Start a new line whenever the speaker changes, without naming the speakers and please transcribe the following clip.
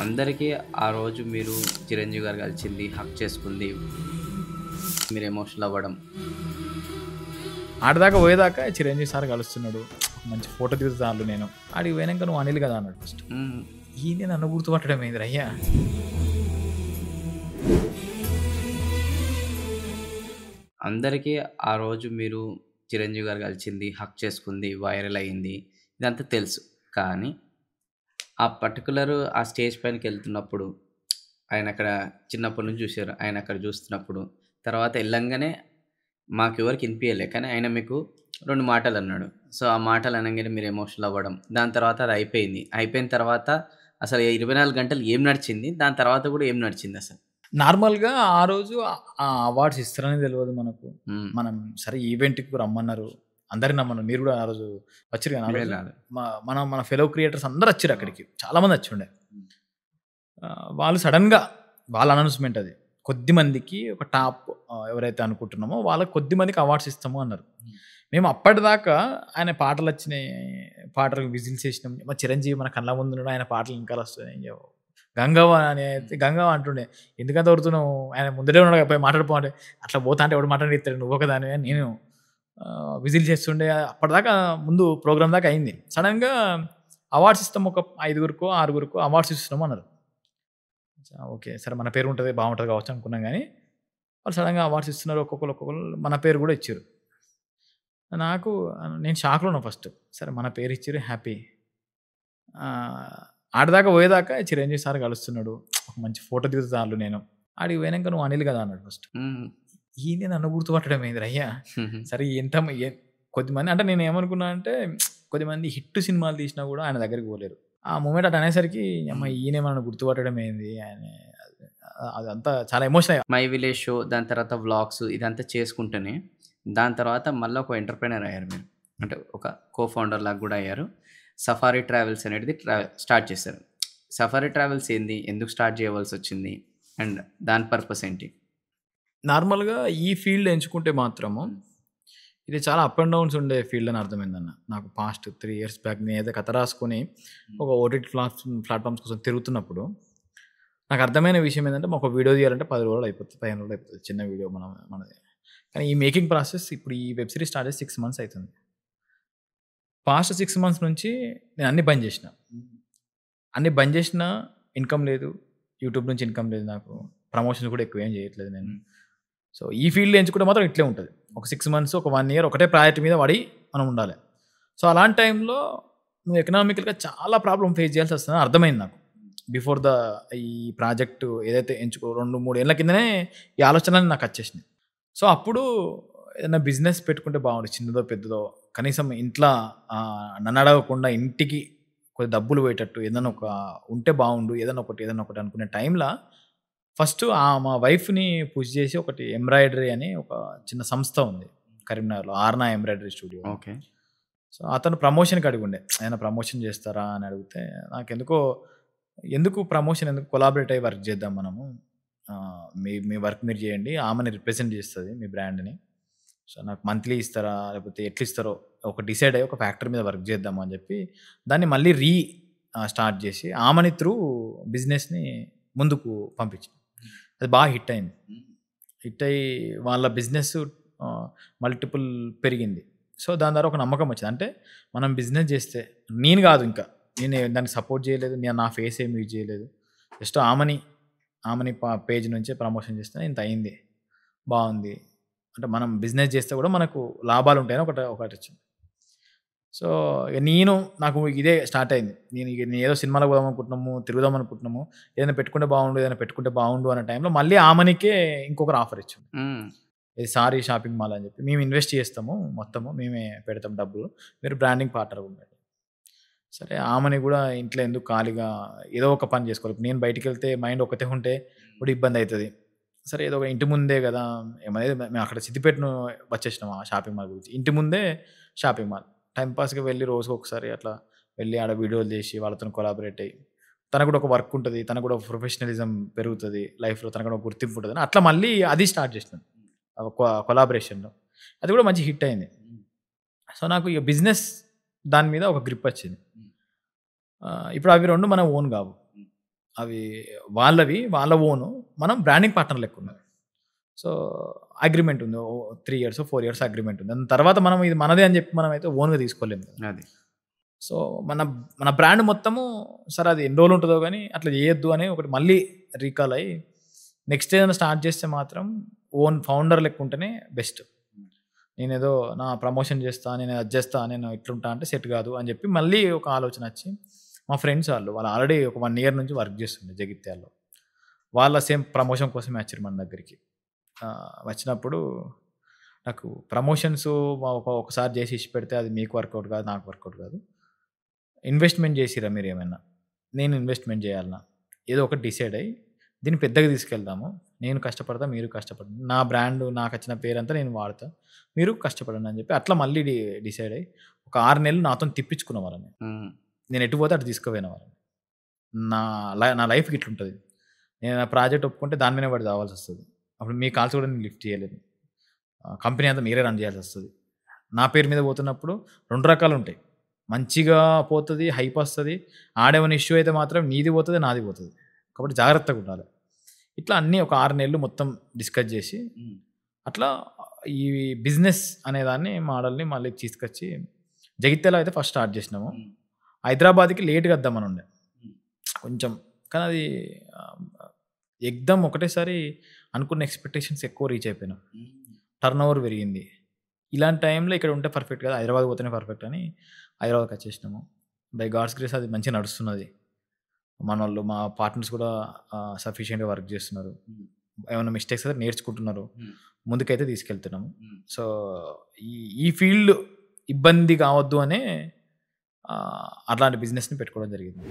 అందరికీ ఆ రోజు మీరు చిరంజీవి గారు కలిసింది, హగ్ చేసుకుంది, మీరు ఎమోషనల్ అవ్వడం.
ఆడదాకా పోయేదాకా చిరంజీవి సార్ కలుస్తున్నాడు, మంచి ఫోటో దిగుతాను నేను. ఆడికి పోయినాక నువ్వు అనిల్ కదా అన్నాడు ఫస్ట్.
హ్మ్.
ఈయన నన్ను గుర్తుపట్టడం ఏంది అయ్యా.
అందరికీ ఆ రోజు మీరు చిరంజీవి గారు కలిసింది, హగ్ చేసుకుంది, వైరల్ అయింది. ఇదంతా తెలుసు. కానీ ఆ పర్టిక్యులర్ ఆ స్టేజ్ పైనకెళ్తున్నప్పుడు ఆయనక్కడ చిన్నప్పటి నుంచి చూసారు. ఆయనక్కడ చూస్తున్నప్పుడు, తర్వాత ఎళ్ళంగానే మాకెవరికీ ఇనిపియలే. కానీ ఆయన మీకు 2 మాటలన్నాడు. సో, ఆ మాటలు అనంగానే మీరు ఎమోషనల్ అవ్వడం. దాని తర్వాత అది అయిపోయింది. అయిపోయిన తర్వాత అసలు 24 గంటలు ఏం నడిచింది? దాని తర్వాత కూడా ఏం నడిచిందసలు?
నార్మల్గా ఆ రోజు ఆ అవార్డ్స్ ఇస్తారని తెలియదు మనకు.
హ్మ్.
మనం సరే ఈవెంట్కి రమ్మన్నారు, అందరిని రమ్మన్నారు. మీరు కూడా ఆ రోజు వచ్చిరు కదా. ఆ రోజు
రాలేదు.
మన ఫెలో క్రియేటర్స్ అందరు వచ్చిరు అక్కడికి, చాలా మంది వచ్చిండే. వాళ్ళు సడన్గా వాళ్ళ అనౌన్స్మెంట్ అది, కొద్ది మందికి ఒక టాప్ ఎవరైతే అనుకుంటున్నామో వాళ్ళకి కొద్ది మందికి అవార్డ్స్ ఇస్తాము అన్నారు. మేము అప్పటిదాకా ఆయన పాటలు వచ్చినాయి, పాటలకు విజిల్స్ వేసినాం. మా చిరంజీవి మన కళ్ళ ముందు ఉన్నాడు, ఆయన పాటలు ఇంకా వస్తున్నాయి. గంగవ్వ అని అయితే గంగవ్వ అంటుండే, ఎందుకంత వరుతున్నావు, ఆయన ముందరే ఉన్నాడు పోయి మాట్లాడిపోంటే. అట్లా పోతా అంటే ఎవడు మాట్లాడిస్తాడు, నువ్వు ఒక దాని నేను విజిల్ చేస్తుండే. అప్పటిదాకా ముందు ప్రోగ్రామ్ దాకా అయింది. సడన్గా అవార్డ్స్ ఇస్తాం, ఒక 5గురికో 6గురికో అవార్డ్స్ ఇస్తున్నాం అన్నారు. ఓకే సరే, మన పేరు ఉంటుంది బాగుంటుంది కావచ్చు అనుకున్నాం. కానీ వాళ్ళు సడన్గా అవార్డ్స్ ఇస్తున్నారు, ఒక్కొక్కరు మన పేరు కూడా ఇచ్చారు. నేను షాక్లో ఉన్నా ఫస్ట్. సరే మన పేరు ఇచ్చారు, హ్యాపీ. ఆడదాకా పోయేదాకా చిరంజీవి సార్ కలుస్తున్నాడు, ఒక మంచి ఫోటో దిగుతాను నేను. ఆడికి పోయినాక నువ్వు అనిల్ కదా అన్నాడు ఫస్ట్.
హ్మ్.
ఈయన నన్ను గుర్తుపట్టడం ఏంది అయ్యా. సరే కొద్దిమంది అంటే నేను ఏమనుకున్నా అంటే, కొద్దిమంది హిట్ సినిమాలు తీసినా కూడా ఆయన దగ్గరికి పోలేరు. ఆ మూమెంట్ అటు అనేసరికి అమ్మ ఈయన నన్ను గుర్తుపట్టడం ఏంది ఆయన, అదంతా చాలా ఎమోషన్ అయ్యా.
మై విలేజ్ షో, దాని తర్వాత వ్లాగ్స్ ఇదంతా చేసుకుంటూనే, దాని తర్వాత మళ్ళీ ఒక ఎంటర్‌ప్రెన్యూర్ అయ్యారు మీరు. అంటే ఒక కో ఫౌండర్ లాగా కూడా అయ్యారు. సఫారీ ట్రావెల్స్ అనేది స్టార్ట్ చేశారు. సఫారీ ట్రావెల్స్ ఏంది? ఎందుకు స్టార్ట్ చేయవలసొచ్చింది? అండ్ దాని పర్పస్ ఏంటి?
నార్మల్‌గా ఈ ఫీల్డ్ ఎంచుకుంటే మాత్రము ఇది చాలా అప్ అండ్ డౌన్స్ ఉండే ఫీల్డ్ అని అర్థమైందన్న. నాకు పాస్ట్ 3 ఇయర్స్ బ్యాక్ నేనైతే కథ రాసుకొని ఒక ఓటీటీ ప్లాట్‌ఫామ్స్ కోసం తిరుగుతున్నప్పుడు నాకు అర్థమైన విషయం ఏంటంటే, ఒక వీడియో తీయాలంటే 10 రోజులు అయిపోతుంది, 15 రోజులు అయిపోతుంది చిన్న వీడియో మనది. కానీ ఈ మేకింగ్ ప్రాసెస్ ఇప్పుడు ఈ వెబ్ సిరీస్ స్టార్ట్ చేసి 6 మంత్స్ అవుతుంది. పాస్ట్ 6 మంత్స్ నుంచి నేను అన్నీ బంద్ చేసిన. ఇన్కమ్ లేదు. యూట్యూబ్ నుంచి ఇన్కమ్ లేదు నాకు. ప్రమోషన్స్ కూడా ఎక్కువ ఏం చేయట్లేదు నేను. సో ఈ ఫీల్డ్ ఎంచుకుంటే మాత్రం ఇట్లే ఉంటుంది. ఒక 6 మంత్స్, ఒక 1 ఇయర్ ఒకటే ప్రయారిటీ మీద పడి మనం ఉండాలి. సో అలాంటి టైంలో నువ్వు ఎకనామికల్‌గా చాలా ప్రాబ్లమ్ ఫేస్ చేయాల్సి వస్తుందని అర్థమైంది నాకు. బిఫోర్ ఈ ప్రాజెక్ట్ ఏదైతే 2-3 ఏళ్ల కిందనే ఈ ఆలోచనలు నాకు వచ్చేసినాయి. సో అప్పుడు ఏదైనా బిజినెస్ పెట్టుకుంటే బాగుండు, చిన్నదో పెద్దదో. కనీసం ఇంట్లో నన్ను అడగకుండా ఇంటికి కొద్ది డబ్బులు పోయేటట్టు ఏదైనా ఒక ఉంటే బాగుండు, ఏదైనా ఒకటి అనుకునే టైంలో ఫస్ట్ మా వైఫ్‌ని పుష్ చేసి ఒకటి ఎంబ్రాయిడరీ అని ఒక చిన్న సంస్థ ఉంది కరీంనగర్‌లో, ఆర్నా ఎంబ్రాయిడరీ స్టూడియో.
ఓకే.
సో అతను ప్రమోషన్‌కి అడిగుండే, ఏమైనా ప్రమోషన్ చేస్తారా అని అడిగితే, ఎందుకు ప్రమోషన్, ఎందుకు కొలాబరేట్ అయ్యి వర్క్ చేద్దాం మనము. మీ వర్క్ మీరు చేయండి, ఆమెని రిప్రజెంట్ చేస్తుంది మీ బ్రాండ్‌ని. సో నాకు మంత్లీ ఇస్తారా లేకపోతే ఎట్లా ఇస్తారో ఒక డిసైడ్ అయ్యి ఒక ఫ్యాక్టరీ మీద వర్క్ చేద్దాము అని చెప్పి దాన్ని మళ్ళీ స్టార్ట్ చేసి ఆమెని త్రూ బిజినెస్‌ని ముందుకు పంపించాను. అది బాగా హిట్ అయింది. హిట్ అయ్యి వాళ్ళ బిజినెస్ మల్టిపుల్ పెరిగింది. సో దాని ద్వారా ఒక నమ్మకం వచ్చింది. అంటే మనం బిజినెస్ చేస్తే, నేను కాదు ఇంకా, నేను దానికి సపోర్ట్ చేయలేదు, నేను నా ఫేస్ ఏమి యూజ్ చేయలేదు, జస్ట్ ఆమెని పేజ్ నుంచే ప్రమోషన్ చేస్తే ఇంత అయింది, బాగుంది. అంటే మనం బిజినెస్ చేస్తే కూడా మనకు లాభాలు ఉంటాయని ఒకటి వచ్చింది. సో నాకు ఇదే స్టార్ట్ అయింది. నేను ఏదో సినిమాలో పోదాం అనుకుంటున్నాము, తిరుగుదాం అనుకుంటున్నాము, ఏదైనా పెట్టుకుంటే బాగుండు అనే టైంలో మళ్ళీ ఆమెనికే ఇంకొకరు ఆఫర్ ఇచ్చాము. ఇది సారీ షాపింగ్ మాల్ అని చెప్పి, మేము ఇన్వెస్ట్ చేస్తాము, మొత్తము మేమే పెడతాం డబ్బులు, మీరు బ్రాండింగ్ పార్ట్నర్ ఉండండి. సరే ఆమెని కూడా ఇంట్లో ఎందుకు ఖాళీగా ఏదో ఒక పని చేసుకోవాలి. నేను బయటికి వెళ్తే మైండ్ ఒకటే ఉంటే కూడా ఇబ్బంది అవుతుంది. సరే ఏదో ఒక ఇంటి ముందే కదా, మేము అక్కడ సిద్దిపేటను వచ్చేసినాం ఆ షాపింగ్ మాల్ గురించి. ఇంటి ముందే షాపింగ్ మాల్, టైంపాస్గా వెళ్ళి రోజుకు ఒకసారి అట్లా వెళ్ళి ఆడ వీడియోలు చేసి వాళ్ళతో కొలాబరేట్ అయ్యి, తనకు కూడా ఒక వర్క్ ఉంటుంది, తనకు కూడా ప్రొఫెషనలిజం పెరుగుతుంది లైఫ్లో, తనకు కూడా గుర్తింపు ఉంటుంది అని అట్లా మళ్ళీ అది స్టార్ట్ చేసినాను కొలాబరేషన్లో. అది కూడా మంచి హిట్ అయింది. సో నాకు ఇక బిజినెస్ దాని మీద ఒక గ్రిప్ వచ్చింది. ఇప్పుడు అవి 2 మన ఓన్ కావు. అవి వాళ్ళవి. వాళ్ళ ఓను. మనం బ్రాండింగ్ పార్ట్నర్ లెక్కున్నాం. సో, అగ్రీమెంట్ ఉంది. 3 ఇయర్సో, 4 ఇయర్స్ అగ్రీమెంట్ ఉంది. దాని తర్వాత మనం ఇది మనదే అని చెప్పి మనమైతే ఓన్‌గా తీసుకోలేము కదా!
అది.
సో, మన మన బ్రాండ్ మొత్తము సరే అది ఎన్ని రోజులు ఉంటదో గానీ అట్లా చేయొద్దు అని ఒకటి మళ్ళీ రీకాల్ అయ్యి నెక్స్ట్ ఏదైనా స్టార్ట్ చేస్తే మాత్రం ఓన్ ఫౌండర్ లెక్క ఉంటేనే బెస్ట్. నేనేదో నా ప్రమోషన్ చేస్తా, నేను అది చేస్తా, నేను ఇట్లుంటా అంటే సెట్ కాదు అని చెప్పి మళ్ళీ ఒక ఆలోచన వచ్చి మా ఫ్రెండ్స్ వాళ్ళు ఆల్రెడీ ఒక 1 ఇయర్ నుంచి వర్క్ చేస్తుండే జగిత్యాలలో. వాళ్ళ సేమ్ ప్రమోషన్ కోసమే వచ్చారు మన దగ్గరికి. వచ్చినప్పుడు నాకు ప్రమోషన్స్ ఒకసారి చేసి ఇచ్చిపెడితే అది మీకు వర్కౌట్ కాదు, నాకు వర్కౌట్ కాదు. ఇన్వెస్ట్‌మెంట్ చేసిర్రా మీరేమైనా? నేను ఇన్వెస్ట్‌మెంట్ చేయాలనా? ఏదో ఒకటి డిసైడ్ అయ్యి దీన్ని పెద్దగా తీసుకెళ్దాము. నేను కష్టపడతా, మీరు కష్టపడండి. నా బ్రాండ్ నాకొచ్చిన పేరంతా నేను వాడతా. మీరు కష్టపడండి అని చెప్పి అట్లా మళ్ళీ డిసైడ్ అయ్యి ఒక 6 నెలలు నాతోని తిప్పించుకున్న వాళ్ళని.
హ్మ్.
నేను ఎటు పోతే అటు తీసుకుపోయిన వాళ్ళని. నా లైఫ్‌కి ఇట్లుంటది. నేను ఆ ప్రాజెక్ట్ ఒప్పుకుంటే దాని మీదనే పడి చావాల్సొస్తది. అప్పుడు మీ కాల్స్ కూడా నేను లిఫ్ట్ చేయలేను. కంపెనీ అంతా మీరే రన్ చేయాల్సొస్తది. నా పేరు మీద పోతున్నప్పుడు 2 రకాలుంటాయి. మంచిగా పోతది, హైప్ వస్తది. ఆడేమైనా ఇష్యూ అయితే మాత్రం నీది పోతది, నాది పోతది. కాబట్టి జాగ్రత్తగుండాలి. ఇట్లా అన్నీ ఒక 6 నెలలు మొత్తం డిస్కస్ చేసి
హ్మ్.
అట్లా ఈ బిజినెస్ అనేదాన్ని మోడల్‌ని మళ్ళీ తీసుకొచ్చి జగిత్యాలలో అయితే ఫస్ట్ స్టార్ట్ చేసినాము.
హ్మ్.
హైదరాబాద్‌కి లేట్‌గా వద్దామని ఉండే.
హ్మ్.
కొంచెం కానీ అది ఆహ్, ఎక్దమ్ ఒకటేసారి అనుకున్న ఎక్స్‌పెక్టేషన్స్ ఎక్కువ రీచ్ అయిపోయినాం.
హ్మ్.
టర్నోవర్ పెరిగింది. ఇలాంటి టైంలో ఇక్కడ ఉంటే పర్ఫెక్ట్ కాదు. హైదరాబాద్ పోతేనే పర్ఫెక్ట్ అని హైదరాబాద్‌కి వచ్చేసినాము. బై గాడ్స్ గ్రేస్ అది మంచిగా నడుస్తున్నది. మనోళ్ళు మా పార్ట్నర్స్ కూడా సఫిషియెంట్‌గా వర్క్ చేస్తున్నారు.
హ్మ్.
ఏమైనా మిస్టేక్స్ అయితే నేర్చుకుంటున్నారు.
హ్మ్.
ముందుకైతే తీసుకెళ్తున్నాము.
హ్మ్.
సో, ఈ ఈ ఫీల్డ్ ఇబ్బంది కావద్దు అనే అట్లాంటి బిజినెస్‌ని పెట్టుకోవడం జరిగింది.